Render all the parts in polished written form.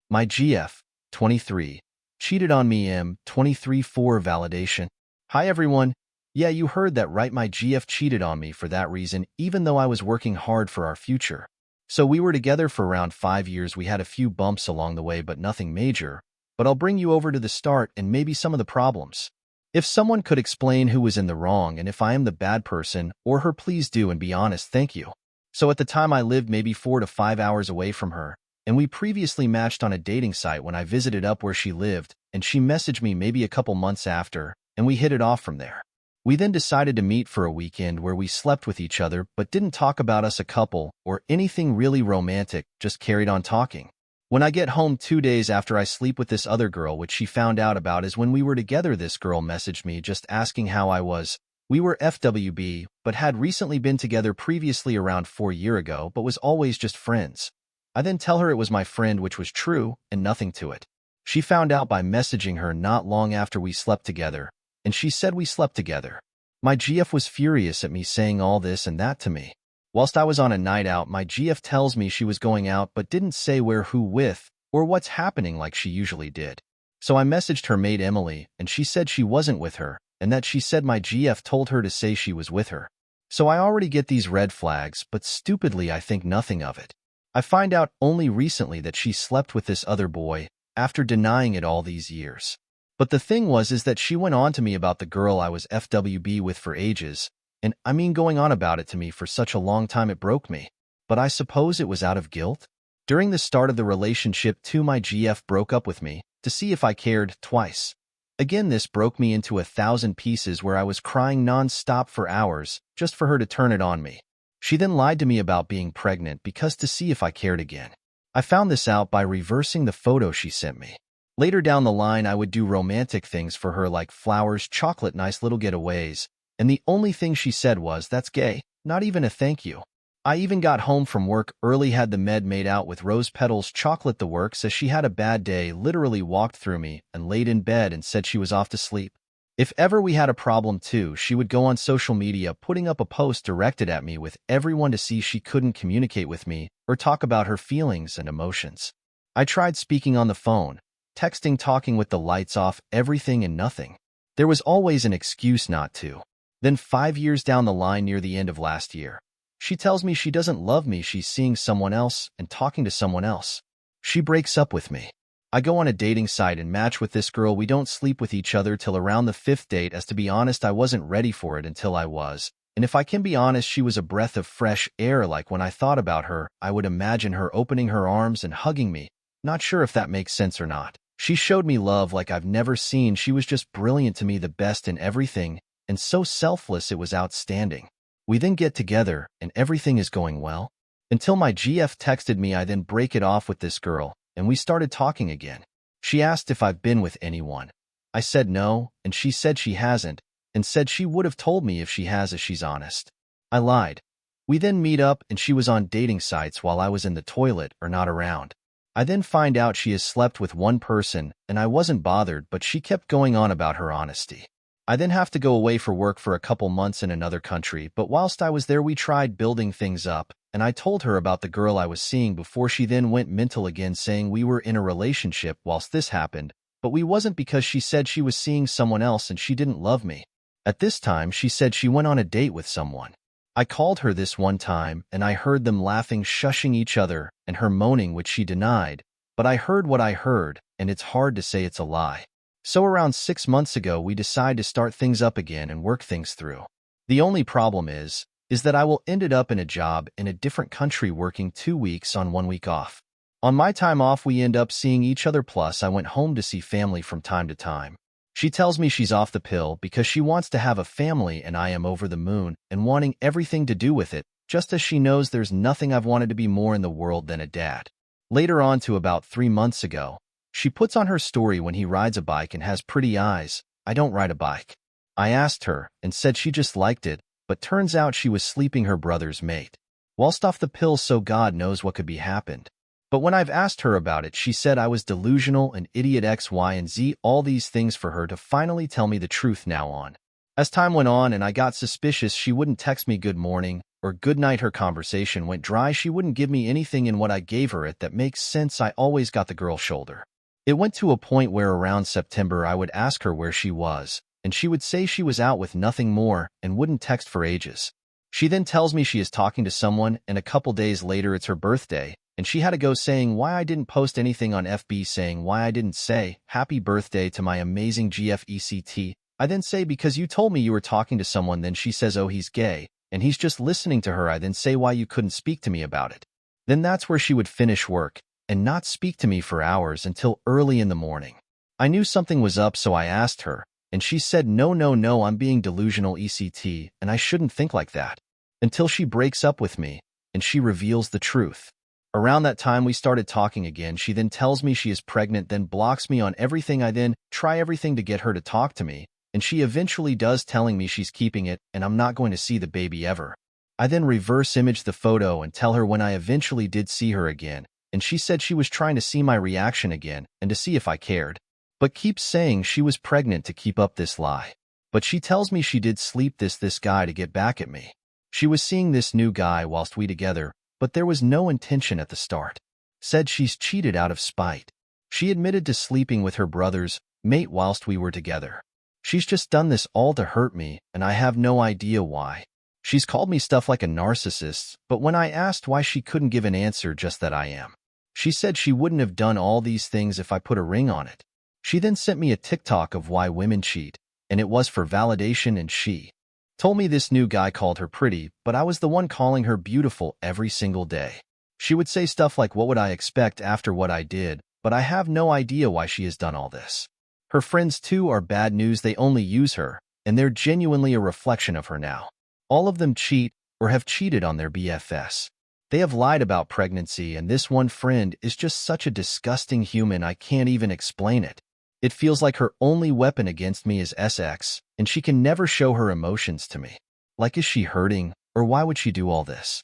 My GF, 23. Cheated on me M, 23 for validation. Hi everyone. Yeah, you heard that right, my GF cheated on me for that reason, even though I was working hard for our future. So we were together for around 5 years. We had a few bumps along the way, but nothing major. But I'll bring you over to the start and maybe some of the problems. If someone could explain who was in the wrong and if I am the bad person or her, please do and be honest, thank you. So at the time I lived maybe 4 to 5 hours away from her, and we previously matched on a dating site when I visited up where she lived, and she messaged me maybe a couple months after, and we hit it off from there. We then decided to meet for a weekend where we slept with each other but didn't talk about us a couple or anything really romantic, just carried on talking. When I get home 2 days after I sleep with this other girl, which she found out about is when we were together, this girl messaged me just asking how I was. We were FWB, but had recently been together previously around 4 years ago, but was always just friends. I then tell her it was my friend, which was true, and nothing to it. She found out by messaging her not long after we slept together, and she said we slept together. My GF was furious at me saying all this and that to me. Whilst I was on a night out, my GF tells me she was going out but didn't say where, who with, or what's happening like she usually did. So I messaged her mate Emily, and she said she wasn't with her, and that she said my GF told her to say she was with her. So I already get these red flags, but stupidly I think nothing of it. I find out only recently that she slept with this other boy, after denying it all these years. But the thing is that she went on to me about the girl I was FWB with for ages, and I mean going on about it to me for such a long time it broke me. But I suppose it was out of guilt? During the start of the relationship too, my GF broke up with me, to see if I cared, twice. Again, this broke me into 1,000 pieces where I was crying non-stop for hours, just for her to turn it on me. She then lied to me about being pregnant because to see if I cared again. I found this out by reversing the photo she sent me. Later down the line, I would do romantic things for her like flowers, chocolate, nice little getaways, and the only thing she said was, "That's gay," not even a thank you. I even got home from work early, had the med made out with rose petals, chocolate, the works, as she had a bad day, literally walked through me and laid in bed and said she was off to sleep. If ever we had a problem too, she would go on social media putting up a post directed at me with everyone to see she couldn't communicate with me or talk about her feelings and emotions. I tried speaking on the phone, texting, talking with the lights off, everything and nothing. There was always an excuse not to. Then 5 years down the line, near the end of last year, she tells me she doesn't love me, she's seeing someone else and talking to someone else. She breaks up with me. I go on a dating site and match with this girl. We don't sleep with each other till around the 5th date, as to be honest, I wasn't ready for it until I was. And if I can be honest, she was a breath of fresh air. Like when I thought about her, I would imagine her opening her arms and hugging me. Not sure if that makes sense or not. She showed me love like I've never seen. She was just brilliant to me, the best in everything, and so selfless, it was outstanding. We then get together, and everything is going well. Until my GF texted me, I then break it off with this girl, and we started talking again. She asked if I've been with anyone. I said no, and she said she hasn't, and said she would have told me if she has, as she's honest. I lied. We then meet up, and she was on dating sites while I was in the toilet or not around. I then find out she has slept with one person, and I wasn't bothered, but she kept going on about her honesty. I then have to go away for work for a couple months in another country, but whilst I was there we tried building things up, and I told her about the girl I was seeing before she then went mental again, saying we were in a relationship whilst this happened, but we wasn't, because she said she was seeing someone else and she didn't love me. At this time she said she went on a date with someone. I called her this one time, and I heard them laughing, shushing each other, and her moaning, which she denied, but I heard what I heard, and it's hard to say it's a lie. So around 6 months ago we decide to start things up again and work things through. The only problem is that I will ended up in a job in a different country, working 2 weeks on 1 week off. On my time off we end up seeing each other, plus I went home to see family from time to time. She tells me she's off the pill because she wants to have a family, and I am over the moon and wanting everything to do with it, just as she knows there's nothing I've wanted to be more in the world than a dad. Later on to about 3 months ago, she puts on her story when he rides a bike and has pretty eyes. I don't ride a bike. I asked her and said she just liked it, but turns out she was sleeping her brother's mate. Whilst off the pill, so God knows what could be happened. But when I've asked her about it, she said I was delusional, an idiot, X, Y, and Z, all these things for her to finally tell me the truth now on. As time went on and I got suspicious, she wouldn't text me good morning or good night. Her conversation went dry. She wouldn't give me anything in what I gave her it that makes sense. I always got the girl shoulder. It went to a point where around September I would ask her where she was, and she would say she was out with nothing more and wouldn't text for ages. She then tells me she is talking to someone, and a couple days later it's her birthday, and she had to go saying why I didn't post anything on FB, saying why I didn't say happy birthday to my amazing GFECT. I then say because you told me you were talking to someone. Then she says oh he's gay, and he's just listening to her. I then say why you couldn't speak to me about it. Then that's where she would finish work and not speak to me for hours until early in the morning. I knew something was up, so I asked her, and she said no, I'm being delusional ECT, and I shouldn't think like that. Until she breaks up with me, and she reveals the truth. Around that time we started talking again. She then tells me she is pregnant, then blocks me on everything. I then try everything to get her to talk to me, and she eventually does, telling me she's keeping it and I'm not going to see the baby ever. I then reverse image the photo and tell her when I eventually did see her again, and she said she was trying to see my reaction again and to see if I cared, but keeps saying she was pregnant to keep up this lie. But she tells me she did sleep this guy to get back at me. She was seeing this new guy whilst we together, but there was no intention at the start. Said she's cheated out of spite. She admitted to sleeping with her brother's mate whilst we were together. She's just done this all to hurt me, and I have no idea why. She's called me stuff like a narcissist, but when I asked why, she couldn't give an answer, just that I am. She said she wouldn't have done all these things if I put a ring on it. She then sent me a TikTok of why women cheat, and it was for validation, and she told me this new guy called her pretty, but I was the one calling her beautiful every single day. She would say stuff like what would I expect after what I did, but I have no idea why she has done all this. Her friends too are bad news. They only use her, and they're genuinely a reflection of her now. All of them cheat or have cheated on their BFS. They have lied about pregnancy, and this one friend is just such a disgusting human. I can't even explain it. It feels like her only weapon against me is SX, and she can never show her emotions to me. Like, is she hurting, or why would she do all this?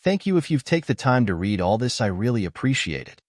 Thank you if you've taken the time to read all this. I really appreciate it.